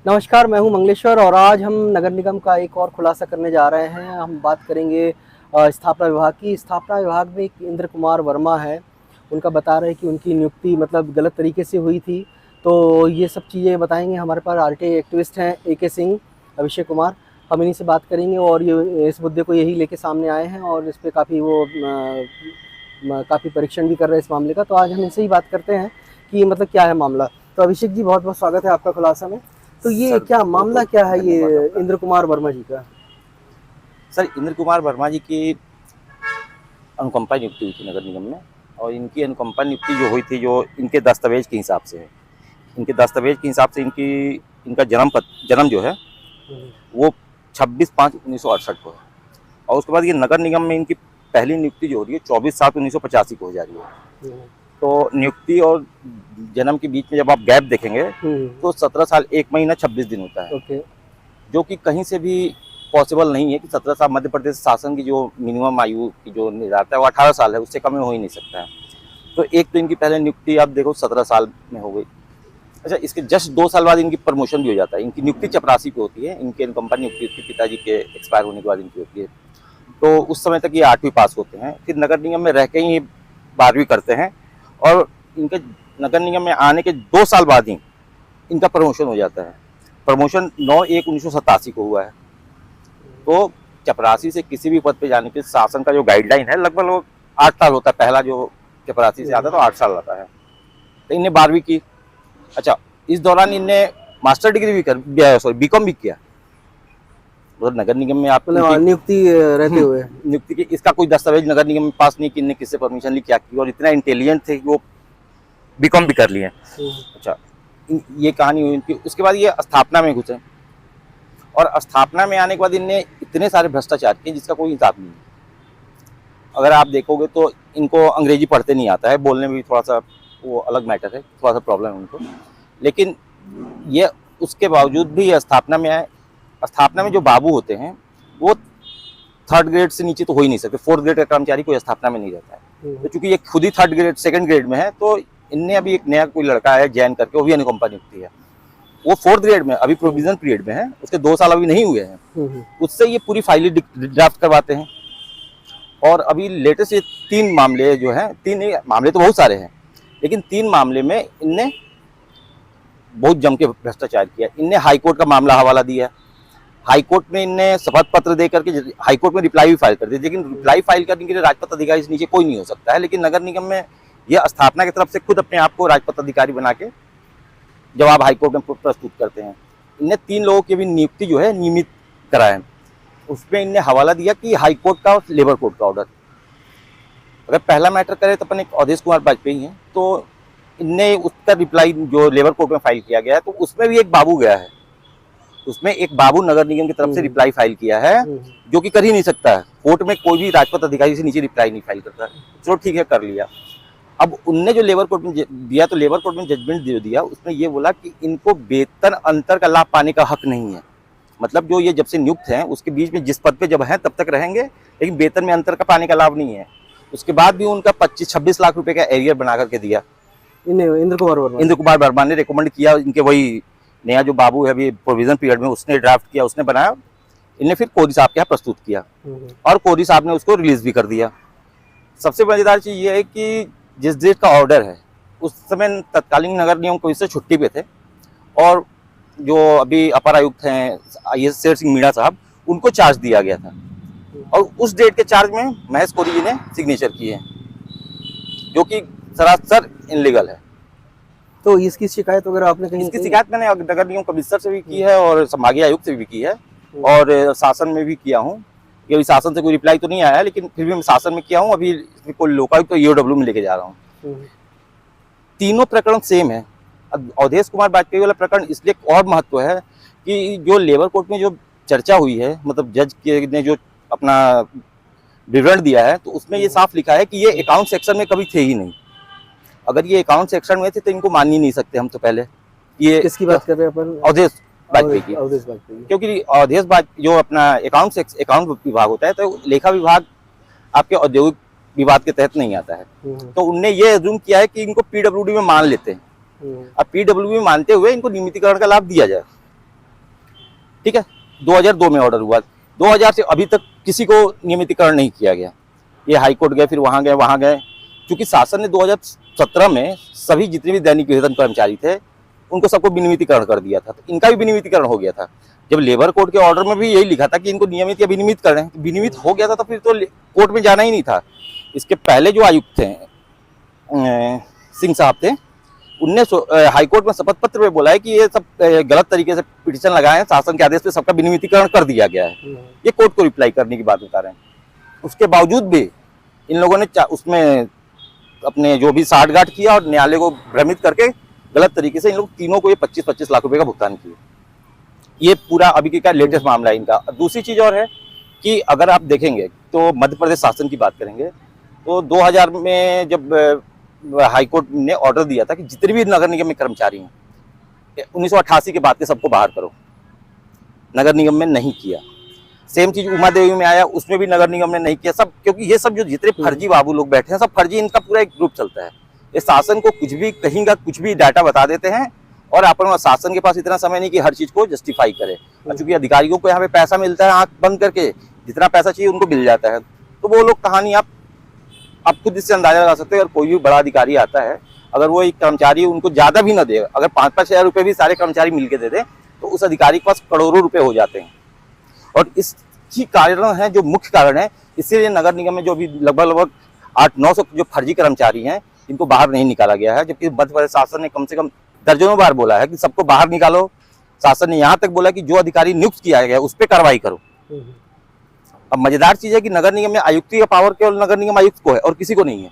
नमस्कार, मैं हूं मंगलेश्वर और आज हम नगर निगम का एक और खुलासा करने जा रहे हैं। हम बात करेंगे स्थापना विभाग की। स्थापना विभाग में एक इंद्र कुमार वर्मा है, उनका बता रहे हैं कि उनकी नियुक्ति मतलब गलत तरीके से हुई थी। तो ये सब चीज़ें बताएंगे। हमारे पास आरटीआई एक्टिविस्ट हैं AK सिंह, अभिषेक कुमार। हम इन्हीं से बात करेंगे और ये इस मुद्दे को यही लेके सामने आए हैं और इस पर काफ़ी काफ़ी परीक्षण भी कर रहे हैं इस मामले का। तो आज हम इनसे ही बात करते हैं कि मतलब क्या है मामला। तो अभिषेक जी, बहुत बहुत स्वागत है आपका खुलासा में। तो ये सर, क्या मामला क्या है ये धन्यवाद आपका। इंद्र कुमार वर्मा जी का? सर, इंद्र कुमार वर्मा जी की अनुकंपा नियुक्ति हुई थी नगर निगम में। और इनकी अनुकंपा नियुक्ति जो हुई थी, जो इनके दस्तावेज के हिसाब से है, इनके दस्तावेज के हिसाब से इनका जन्म जो है वो 26/5/1968 को है। और उसके बाद ये नगर निगम में इनकी पहली नियुक्ति जो हो रही है 24/7/1985 को हो जा रही है। तो नियुक्ति और जन्म के बीच में जब आप गैप देखेंगे तो 17 साल 1 महीना 26 दिन होता है। ओके। जो कि कहीं से भी पॉसिबल नहीं है कि 17 साल। मध्य प्रदेश शासन की जो मिनिमम आयु की जो निर्धारित है वो 18 साल है, उससे कम में हो ही नहीं सकता है। तो एक तो इनकी पहले नियुक्ति आप देखो 17 साल में हो गई। अच्छा, इसके जस्ट 2 साल बाद इनकी प्रमोशन भी हो जाता है। इनकी नियुक्ति चपरासी पे होती है, इनके कंपनी नियुक्ति उसके पिताजी के एक्सपायर होने के बाद इनकी होती है। तो उस समय तक ये 8वीं पास होते हैं, फिर नगर निगम में रह के ही 12वीं करते हैं। और इनके नगर निगम में आने के 2 साल बाद ही इनका प्रमोशन हो जाता है। प्रमोशन 9/1/1987 को हुआ है। तो चपरासी से किसी भी पद पे जाने के शासन का जो गाइडलाइन है लगभग 8 साल होता है। पहला जो चपरासी से आता है तो 8 साल आता है। तो इनने 12वीं की। अच्छा, इस दौरान इनने मास्टर डिग्री भी बीकॉम भी किया। मतलब नगर निगम में आप नियुक्ति रहते हुए नियुक्ति की इसका कोई दस्तावेज नगर निगम में पास नहीं कि इनने किससे परमिशन ली, क्या की। और इतना इंटेलिजेंट थे कि वो बीकॉम भी कर लिए। अच्छा, ये कहानी हुई इनकी। उसके बाद ये स्थापना में घुसे और स्थापना में आने के बाद इनने इतने सारे भ्रष्टाचार किए जिसका कोई हिसाब नहीं है। अगर आप देखोगे तो इनको अंग्रेजी पढ़ते नहीं आता है, बोलने में भी थोड़ा सा वो अलग मैटर है, थोड़ा सा प्रॉब्लम है उनको। लेकिन ये उसके बावजूद भी ये स्थापना में आए। स्थापना में जो बाबू होते हैं वो 3rd ग्रेड से नीचे तो हो ही नहीं सकते। 4th ग्रेड का कर्मचारी कोई स्थापना में नहीं रहता है। तो चूंकि ये खुद ही 3rd ग्रेड 2nd ग्रेड में है, तो इनने अभी एक नया कोई लड़का है जैन करके, वो भी अनुकंपा नियुक्ति है। वो 4th ग्रेड में अभी प्रोविजन पीरियड में है, उसके 2 साल अभी नहीं हुए हैं। उससे ये पूरी फाइलें ड्राफ्ट करवाते हैं। और अभी लेटेस्ट ये 3 मामले जो हैं, 3 मामले तो बहुत सारे हैं, लेकिन 3 मामले में इनने बहुत जम के भ्रष्टाचार किया। इनने हाईकोर्ट का मामला हवाला दिया। हाईकोर्ट में इनने शपथ पत्र दे करके हाईकोर्ट में रिप्लाई भी फाइल कर दी। लेकिन रिप्लाई फाइल करने के लिए राजपत्र अधिकारी से नीचे कोई नहीं हो सकता है। लेकिन नगर निगम में यह स्थापना की तरफ से खुद अपने आप को राजपत्र अधिकारी बना के जवाब हाईकोर्ट में प्रस्तुत करते हैं। इनने 3 लोगों की भी नियुक्ति जो है नियमित कराया। उसमें इनने हवाला दिया कि हाईकोर्ट का और लेबर कोर्ट का ऑर्डर। अगर पहला मैटर करें तो अपन एक अवधेश कुमार वाजपेयी हैं, तो इनने उसका रिप्लाई जो लेबर कोर्ट में फाइल किया गया है, तो उसमें भी एक बाबू गया है। उसमें एक बाबू नगर निगम की तरफ से रिप्लाई फाइल किया है, जो कि कर ही नहीं सकता है। कोर्ट में कोई भी राजपत्र अधिकारी से नीचे रिप्लाई नहीं फाइल करता है। चलो ठीक है, कर लिया। अब उनने जो लेबर कोर्ट में दिया, तो लेबर कोर्ट में जजमेंट जो दिया उसमें ये बोला कि इनको वेतन अंतर का लाभ पाने का हक नहीं है। मतलब जो ये जब से नियुक्त हैं उसके बीच में जिस पद पे जब हैं तब तक रहेंगे, लेकिन वेतन में अंतर का पाने का लाभ नहीं है। उसके बाद भी उनका 25-26 लाख रुपए का एरियर बना करके दिया। इंद्र कुमार वर्मा ने रिकमेंड किया। इनके वही नया जो बाबू है अभी प्रोविजन पीरियड में, उसने ड्राफ्ट किया, उसने बनाया। इनने फिर कोहली साहब के यहाँ प्रस्तुत किया और कोहली साहब ने उसको रिलीज भी कर दिया। सबसे मजेदार चीज ये है कि जिस डेट का ऑर्डर है उस समय तत्कालीन नगर निगम कमिश्नर छुट्टी पे थे, और जो अभी अपर आयुक्त हैं IAS शेर सिंह मीणा साहब, उनको चार्ज दिया गया था। और उस डेट के चार्ज में महेश कोहली जी ने सिग्नेचर किए, जो कि सरासर इनलीगल है। तो इसकी शिकायत वगैरह आपने कहीं? इसकी शिकायत मैंने नगर निगम कमिश्नर से भी की है और संभागीय आयुक्त से भी की है और शासन में भी किया हूँ। ये अभी शासन से कोई रिप्लाई तो नहीं आया है, लेकिन फिर भी मैं शासन में किया हूँ। अभी कोई लोकायुक्त तो EOW में लेके जा रहा हूँ। तीनों प्रकरण सेम है। अवधेश कुमार वाजपेयी वाला प्रकरण इसलिए और महत्व है कि जो लेबर कोर्ट में जो चर्चा हुई है, मतलब जज ने जो अपना विवरण दिया है, तो उसमें ये साफ लिखा है कि ये अकाउंट सेक्शन में कभी थे ही नहीं। अगर ये अकाउंट सेक्शन में थे तो इनको मान ही नहीं सकते हम तो। पहले ये किसकी बात कर रहे हैं अपन? अवधेश वाजपेयी की। अवधेश वाजपेयी। क्योंकि अवधेश जो अपना अकाउंट विभाग होता है, तो लेखा विभाग आपके औद्योगिक विभाग के तहत नहीं आता है। तो उनने ये अज्यूम किया है कि इनको PWD में मान लेते हैं। अब PWD में मानते हुए इनको नियमितीकरण का लाभ दिया जाए। ठीक है, 2002 में ऑर्डर हुआ, 2000 से अभी तक किसी को नियमितीकरण नहीं किया गया। ये हाई कोर्ट गए, फिर वहाँ गए, क्योंकि शासन ने 2017 में सभी जितने भी दैनिक वेतन कर्मचारी थे उनको सबको विनियमितीकरण कर दिया था, तो इनका भी विनियमितीकरण हो गया था। जब लेबर कोड के ऑर्डर में भी यही लिखा था कि इनको नियमित या विनियमित कर रहे हैं, विनियमित हो गया था तो फिर तो कोर्ट में जाना ही नहीं था। इसके पहले जो आयुक्त थे सिंह साहब थे, उनने हाईकोर्ट में शपथ पत्र में बोला है कि ये सब गलत तरीके से पिटीशन लगाए हैं, शासन के आदेश पे सबका विनियमितीकरण कर दिया गया है। ये कोर्ट को रिप्लाई करने की बात बता रहे हैं। उसके बावजूद भी इन लोगों ने उसमें अपने जो भी साठगांठ किया और न्यायालय को भ्रमित करके गलत तरीके से इन लोग तीनों को ये 25-25 लाख रुपए का भुगतान किए। ये पूरा अभी का लेटेस्ट मामला है इनका। दूसरी चीज और है कि अगर आप देखेंगे तो मध्य प्रदेश शासन की बात करेंगे तो 2000 में जब हाईकोर्ट ने ऑर्डर दिया था कि जितने भी नगर निगम में कर्मचारी हैं 1988 के बाद के सबको बाहर करो, नगर निगम में नहीं किया। सेम चीज उमा देवी में आया, उसमें भी नगर निगम ने नहीं किया। सब क्योंकि ये सब जो जितने फर्जी बाबू लोग बैठे हैं सब फर्जी, इनका पूरा एक ग्रुप चलता है। ये शासन को कुछ भी कहीं का कुछ भी डाटा बता देते हैं और अपन शासन के पास इतना समय नहीं कि हर चीज को जस्टिफाई करे। और चूंकि अधिकारियों को यहाँ पे पैसा मिलता है, आंख बंद करके जितना पैसा चाहिए उनको मिल जाता है, तो वो लोग कहानी आप खुद इससे अंदाजा लगा सकते हैं। अगर कोई भी बड़ा अधिकारी आता है, अगर वो एक कर्मचारी उनको ज्यादा भी ना दे, अगर 5-5 हजार रुपए भी सारे कर्मचारी मिलके दे दे तो उस अधिकारी के पास करोड़ों रुपए हो जाते हैं। और इसकी कारण है, जो मुख्य कारण है, इसीलिए नगर निगम में जो भी लगभग 800-900 जो फर्जी कर्मचारी हैं इनको बाहर नहीं निकाला गया है। जबकि मध्य प्रदेश शासन ने कम से कम दर्जनों बार बोला है कि सबको बाहर निकालो। शासन ने यहाँ तक बोला कि जो अधिकारी नियुक्त किया गया उस पर कार्रवाई करो। अब मजेदार चीज है कि नगर निगम में आयुक्त का पावर केवल नगर निगम आयुक्त को है और किसी को नहीं है।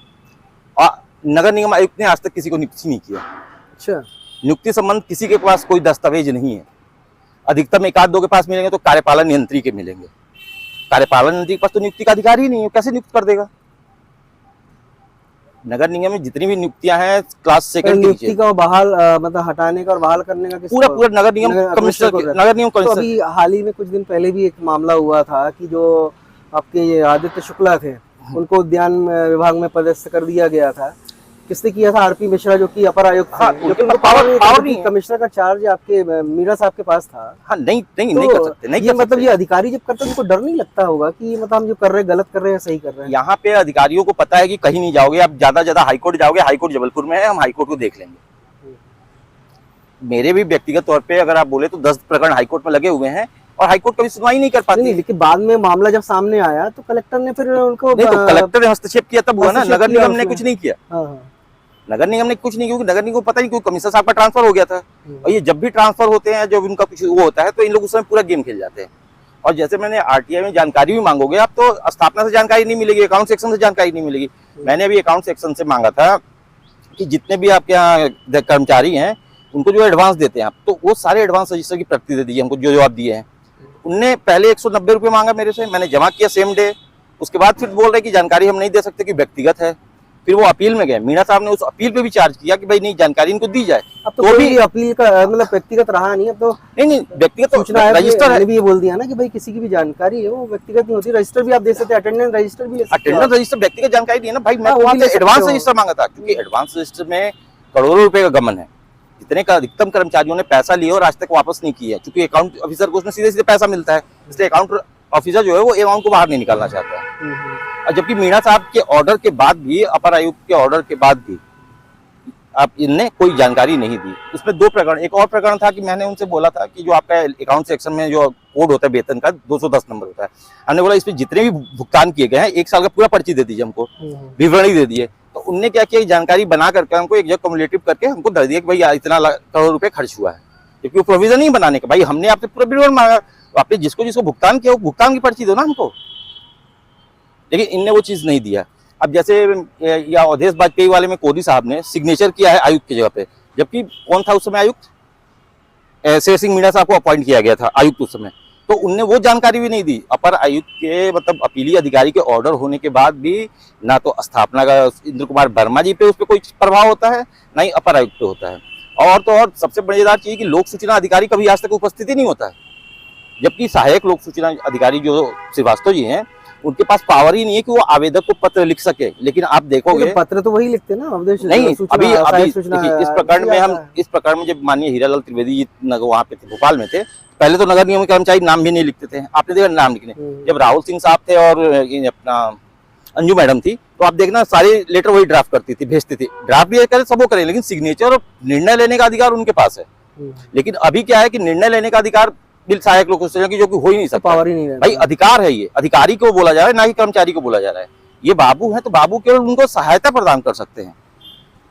और नगर निगम आयुक्त ने आज तक किसी को नियुक्त नहीं किया। अच्छा, नियुक्ति संबंध किसी के पास कोई दस्तावेज नहीं है। अधिकतम 1-2 के पास मिलेंगे तो कार्यपालन यंत्री के मिलेंगे। कार्यपालन यंत्री के पास तो नियुक्ति का अधिकार ही नहीं है, कैसे नियुक्त कर देगा। नगर निगम में जितनी भी नियुक्तियां हैं क्लास सेकंड नियुक्ति का बहाल मतलब हटाने का और बहाल करने का पूरा नगर निगम कमिश्नर, नगर निगम कमिश्नर। अभी हाल ही में कुछ दिन पहले भी एक मामला हुआ था कि जो आपके ये आदित्य शुक्ला थे उनको उद्यान विभाग में पदस्थ कर दिया गया था। किसने किया था? आरपी मिश्रा, जो कि अपर आयुक्त थे। जो कि उनको पावर नहीं, कमिश्नर का चार्ज आपके मीरा साहब के पास था। हाँ, नहीं तो कर सकते, नहीं ये मतलब ये अधिकारी जब करते हैं उनको डर नहीं लगता होगा कि मतलब हम जो कर रहे हैं गलत कर रहे हैं सही कर रहे हैं? यहाँ पे अधिकारियों को पता है कि कहीं नहीं जाओगे आप, ज्यादा हाईकोर्ट जाओगे, हाईकोर्ट जबलपुर में है, हम हाईकोर्ट को देख लेंगे। मेरे भी व्यक्तिगत तौर पे अगर आप बोले तो 10 प्रकरण हाईकोर्ट में लगे हुए हैं और हाईकोर्ट कभी सुनवाई नहीं कर पाती। लेकिन बाद में मामला जब सामने आया तो कलेक्टर ने फिर उनको नहीं, तो कलेक्टर ने हस्तक्षेप किया तब हुआ ना, नगर निगम ने कुछ नहीं किया। नगर निगम ने कुछ नहीं किया क्योंकि नगर निगम को पता नहीं क्यों कमिश्नर साहब का ट्रांसफर हो गया था। और ये जब भी ट्रांसफर होते हैं, जब उनका कुछ वो होता है तो इन लोग उस समय पूरा गेम खेल जाते हैं। और जैसे मैंने आरटीआई में जानकारी भी मांगोगे आप तो स्थापना से जानकारी नहीं मिलेगी, अकाउंट सेक्शन से जानकारी नहीं मिलेगी। मैंने अभी अकाउंट सेक्शन से मांगा था कि जितने भी आपके यहाँ कर्मचारी हैं उनको जो एडवांस देते हैं आप, तो वो सारे एडवांस रजिस्टर की प्रति दे दीजिए हमको जो आप दिए हैं। उनने पहले 190 रुपये मांगा मेरे से, मैंने जमा किया सेम डे। उसके बाद फिर बोल रहे कि जानकारी हम नहीं दे सकते कि व्यक्तिगत है। फिर वो अपील में गए, मीणा साहब ने उस अपील पे भी चार्ज किया कि भाई नहीं, जानकारी इनको दी जाए। अब तो भी अपील का मतलब व्यक्तिगत रहा नहीं। अब तो नहीं व्यक्तिगत सूचना है, रजिस्टर है। भी ये बोल दिया ना कि भाई किसी की भी जानकारी है वो व्यक्तिगत नहीं होती। रजिस्टर भी आप दे सकते हैं, अटेंडेंस रजिस्टर भी ले सकते हैं। अटेंडेंस रजिस्टर व्यक्तिगत जानकारी नहीं है ना भाई। मैं वहाँ से एडवांस रजिस्टर मांगा था क्योंकि एडवांस रजिस्टर में करोड़ों रुपए का गमन है। जितने का अधिकतम कर्मचारियों ने पैसा लिया और आज तक वापस नहीं किया, क्योंकि अकाउंट ऑफिसर को उसमें सीधे सीधे पैसा मिलता है, इसलिए अकाउंट ऑफिसर जो है वो अमाउंट को बाहर नहीं निकालना चाहता है। और जबकि मीणा साहब के ऑर्डर के बाद भी, अपर आयुक्त के ऑर्डर के बाद भी आप इनने कोई जानकारी नहीं दी। इसमें 2 प्रकरण, एक और प्रकरण था कि मैंने उनसे बोला था कि जो आपका अकाउंट सेक्शन में जो कोड होता है वेतन का 210 नंबर होता है, हमने बोला इसमें जितने भी भुगतान किए गए हैं 1 साल का पूरा पर्ची दे दीजिए हमको, विवरणी दे दिए। तो उनने क्या किया, जानकारी बना करके हमको एक जगह कम्युलेटिव करके हमको दे दिया कि भाई इतना करोड़ रुपए खर्च हुआ है, क्योंकि वो प्रोविजन नहीं बनाने का। भाई हमने आपसे पूरा विवरण मांगा, तो आपने जिसको जिसको भुगतान किया वो भुगतान की पर्ची दो ना हमको। लेकिन इनने वो चीज नहीं दिया। अब जैसे या अवधेश वाजपेयी वाले में कोदी साहब ने सिग्नेचर किया है आयुक्त की जगह पे, जबकि कौन था उस समय आयुक्त? शेर सिंह मीणा साहब को अपॉइंट किया गया था आयुक्त उस समय, तो उनने वो जानकारी भी नहीं दी। अपर आयुक्त के मतलब अपीली अधिकारी के ऑर्डर होने के बाद भी ना तो स्थापना का इंद्र कुमार वर्मा जी पे उस पर कोई प्रभाव होता है, ना ही अपर आयुक्त पे होता है। और तो और सबसे मजेदार चीज कि लोक सूचना अधिकारी कभी आज तक उपस्थित ही नहीं होता है, जबकि सहायक लोक सूचना अधिकारी जो श्रीवास्तव जी हैं उनके पास पावर ही नहीं है कि वो आवेदक को पत्र लिख सके। लेकिन आप देखोगे तो पत्र तो वही लिखते हैं ना, अवधेश नहीं, सूचना, अभी सहायक सूचना देखिए, इस प्रकरण में जब माननीय हीरालाल त्रिवेदी जी वहाँ पे थे, भोपाल में थे, पहले तो नगर निगम के कर्मचारी नाम भी नहीं लिखते थे, आपने देखा नाम लिखने। जब राहुल सिंह साहब थे और ये अपना अंजू मैडम थी, तो आप देखना सारे लेटर वही ड्राफ्ट करती थी, भेजती थी, ड्राफ्ट भी करे सब वो करें, लेकिन सिग्नेचर और निर्णय लेने का अधिकार उनके पास है। लेकिन अभी क्या है कि निर्णय लेने का अधिकार बिल सहायक लोग जो कि हो ही नहीं सकता, पावर ही नहीं भाई अधिकार है, ये अधिकारी को बोला जा रहा है, ना ही कर्मचारी को बोला जा रहा है। ये बाबू है तो बाबू केवल उनको सहायता प्रदान कर सकते हैं,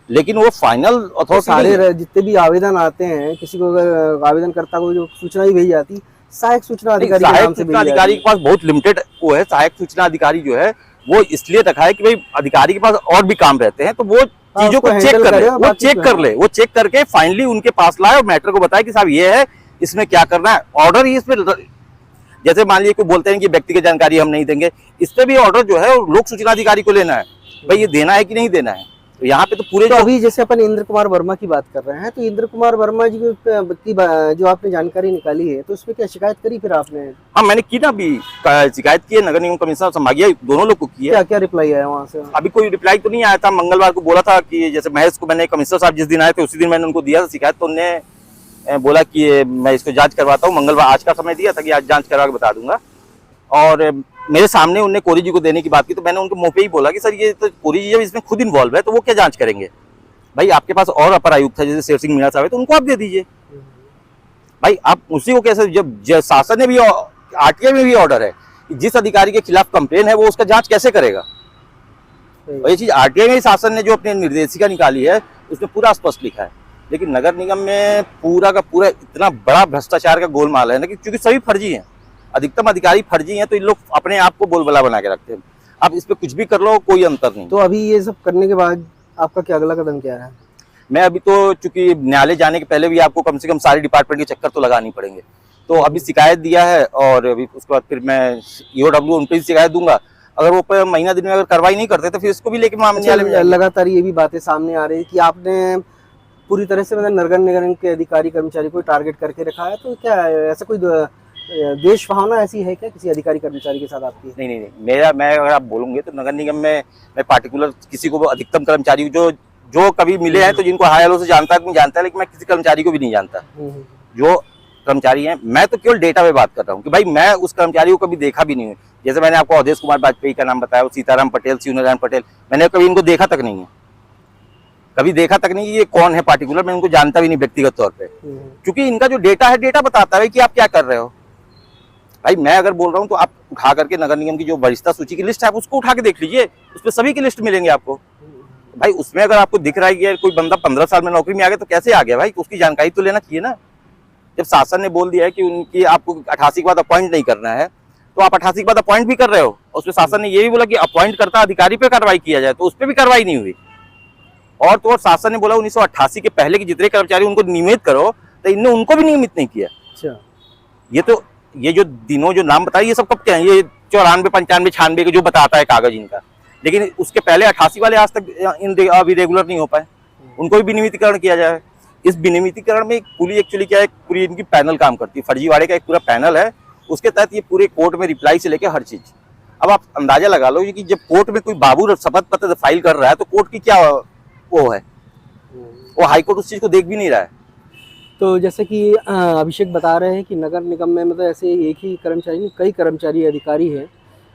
लेकिन वो फाइनल अथॉरिटी सारे जितने भी आवेदन आते हैं, किसी को अगर आवेदनकर्ता को जो सूचना ही भेजी जाती, सहायक सूचना अधिकारी के नाम से भेजी जाती। अधिकारी के पास बहुत लिमिटेड वो है, सहायक सूचना अधिकारी जो है वो इसलिए रखा है कि भाई अधिकारी के पास और भी काम रहते हैं, तो वो चीजों को चेक कर ले, वो चेक कर ले, वो चेक करके फाइनली उनके पास लाए और मैटर को बताए कि साहब ये है, इसमें क्या करना है। ऑर्डर ही इसमें, जैसे मान लीजिए कोई बोलते हैं कि व्यक्तिगत जानकारी हम नहीं देंगे, इस पे भी ऑर्डर जो है लोक सूचना अधिकारी को लेना है, भाई ये देना है कि नहीं देना है। तो यहाँ पे तो पूरे तो अभी जैसे अपन इंद्र कुमार वर्मा की बात कर रहे हैं, तो इंद्र कुमार वर्मा जी की जो आपने जानकारी निकाली है, तो उसमें क्या शिकायत करी फिर आपने? हाँ मैंने की ना, अभी शिकायत की है, नगर निगम कमिश्नर संभागीय दोनों लोग को की है। क्या क्या रिप्लाई आया वहाँ से? अभी कोई रिप्लाई तो नहीं आया था, मंगलवार को बोला था कि जैसे महेश को मैंने, कमिश्नर साहब जिस दिन आए थे उसी दिन मैंने उनको दिया था शिकायत, तो उन्होंने बोला कि मैं इसको जांच करवाता हूँ, मंगलवार आज का समय दिया था कि आज जांच करवा के बता दूंगा। और मेरे सामने उन्होंने कोरी जी को देने की बात की, तो मैंने उनको मुंह पे ही बोला कि सर ये तो कोरी जी जब इसमें खुद इन्वॉल्व है तो वो क्या जांच करेंगे, भाई आपके पास और अपर आयुक्त है जैसे शेर सिंह मीणा साहब है, तो उनको आप दे दीजिए। भाई आप उसी को कैसे, जब शासन ने भी आरटीआई में भी ऑर्डर है कि जिस अधिकारी के खिलाफ कंप्लेन है वो उसका जांच कैसे करेगा, और ये चीज आरटीआई में शासन ने जो अपनी निर्देशिका निकाली है उसमें पूरा स्पष्ट लिखा है। लेकिन नगर निगम में पूरा का पूरा इतना बड़ा भ्रष्टाचार का गोलमाल है ना, कि क्योंकि सभी फर्जी हैं, अधिकतम अधिकारी फर्जी हैं, तो इन लोग अपने आप को बोलबला बना के रखते हैं। आप इस पे कुछ भी कर लो, कोई अंतर नहीं। तो अभी ये सब करने के बाद आपका क्या अगला कदम क्या है? मैं अभी तो चूंकि न्यायालय जाने के पहले भी आपको कम से कम सारे डिपार्टमेंट के चक्कर तो लगानी पड़ेंगे, तो अभी शिकायत दिया है और अभी उसके बाद फिर मैं ईओडब्ल्यू उन पर शिकायत दूंगा। अगर वो महीना दिन में अगर कार्रवाई नहीं करते तो फिर इसको भी लेके न्यायालय में। लगातार ये भी बातें सामने आ रही है कि आपने पूरी तरह से मतलब नगर निगम के अधिकारी कर्मचारी को टारगेट करके रखा है, तो क्या ऐसा कोई देश भावना ऐसी है क्या किसी अधिकारी कर्मचारी के साथ आपकी? नहीं, मैं अगर आप बोलूंगे तो नगर निगम में मैं पार्टिकुलर किसी को, अधिकतम कर्मचारी जो कभी मिले हैं, तो जिनको हाई लेवल से जानता है जानता है, लेकिन मैं किसी कर्मचारी को भी नहीं जानता। जो कर्मचारी हैं, मैं तो केवल डेटा पे बात कर रहा हूँ कि भाई मैं उस कर्मचारी को कभी देखा भी नहीं हूँ। जैसे मैंने आपको अवधेश कुमार वाजपेयी का नाम बताया, सीताराम पटेल, शिवनारायण पटेल, मैंने कभी इनको देखा तक नहीं है, कभी देखा तक नहीं ये कौन है पार्टिकुलर, मैं उनको जानता भी नहीं व्यक्तिगत तौर पे, क्योंकि इनका जो डेटा है, डेटा बताता है कि आप क्या कर रहे हो। भाई मैं अगर बोल रहा हूँ तो आप उठा करके नगर निगम की जो वरिष्ठता सूची की लिस्ट है, आप उसको उठा के देख लीजिए, उसमें सभी की लिस्ट मिलेंगे आपको। भाई उसमें अगर आपको दिख रहा है कि कोई बंदा 15 साल में नौकरी में आ गया, तो कैसे आ गया भाई, उसकी जानकारी तो लेना चाहिए ना। जब शासन ने बोल दिया है कि उनकी आपको 88 के बाद अपॉइंट नहीं करना है, तो आप 88 के बाद अपॉइंट भी कर रहे हो। उसमें शासन ने ये भी बोला कि अपॉइंट करता अधिकारी पे कार्रवाई किया जाए, तो उस पर भी कार्रवाई नहीं हुई। और तो और शासन ने बोला 1988 के पहले के जितने कर्मचारी उनको नियमित करो, तो इनने उनको भी नियमित नहीं किया। अच्छा, ये जो दिनों जो नाम बताए ये सब कब क्या है, ये 94, 95, 96 के जो बताता है कागज इनका, लेकिन उसके पहले 88 वाले आज तक अभी रेगुलर नहीं हो पाए, उनको भी विनियमितीकरण किया जाए। इस विनियमितीकरण में पूरी एक्चुअली क्या है, पूरी इनकी पैनल काम करती है, फर्जीवाड़े का एक पूरा पैनल है, उसके तहत ये पूरे कोर्ट में रिप्लाई से लेकर हर चीज। अब आप अंदाजा लगा लो कि जब कोर्ट में कोई बाबू शपथ पत्र फाइल कर रहा है, तो कोर्ट की क्या वो है, वो हाईकोर्ट उस चीज को देख भी नहीं रहा है। तो जैसे कि अभिषेक बता रहे हैं कि नगर निगम में मतलब ऐसे एक ही कर्मचारी नहीं, कई कर्मचारी अधिकारी हैं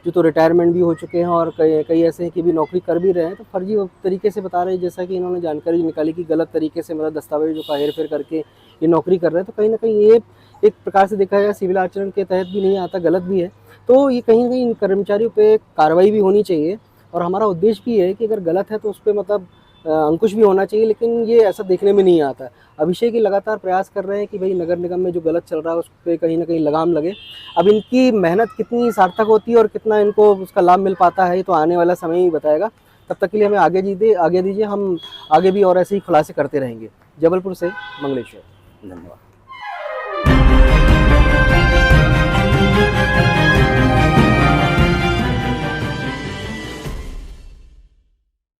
जो तो रिटायरमेंट भी हो चुके हैं, और कई ऐसे हैं कि भी नौकरी कर भी रहे हैं, तो फर्जी तरीके से बता रहे हैं, जैसा कि इन्होंने जानकारी निकाली कि गलत तरीके से मतलब दस्तावेजों का हेर फेर करके ये नौकरी कर रहे हैं। तो कहीं ना कहीं ये एक प्रकार से देखा जाए सिविल आचरण के तहत भी नहीं आता, गलत भी है। तो ये कहीं ना कहीं इन कर्मचारियों पर कार्रवाई भी होनी चाहिए, और हमारा उद्देश्य भी है कि अगर गलत है तो उस पर मतलब अंकुश भी होना चाहिए, लेकिन ये ऐसा देखने में नहीं आता। अभिषेक ही लगातार प्रयास कर रहे हैं कि भाई नगर निगम में जो गलत चल रहा है उस पर कहीं ना कहीं लगाम लगे। अब इनकी मेहनत कितनी सार्थक होती है और कितना इनको उसका लाभ मिल पाता है, तो आने वाला समय ही बताएगा। तब तक के लिए हमें आगे दीजिए, हम आगे भी और ऐसे ही खुलासे करते रहेंगे। जबलपुर से मंगलेश्वर, धन्यवाद।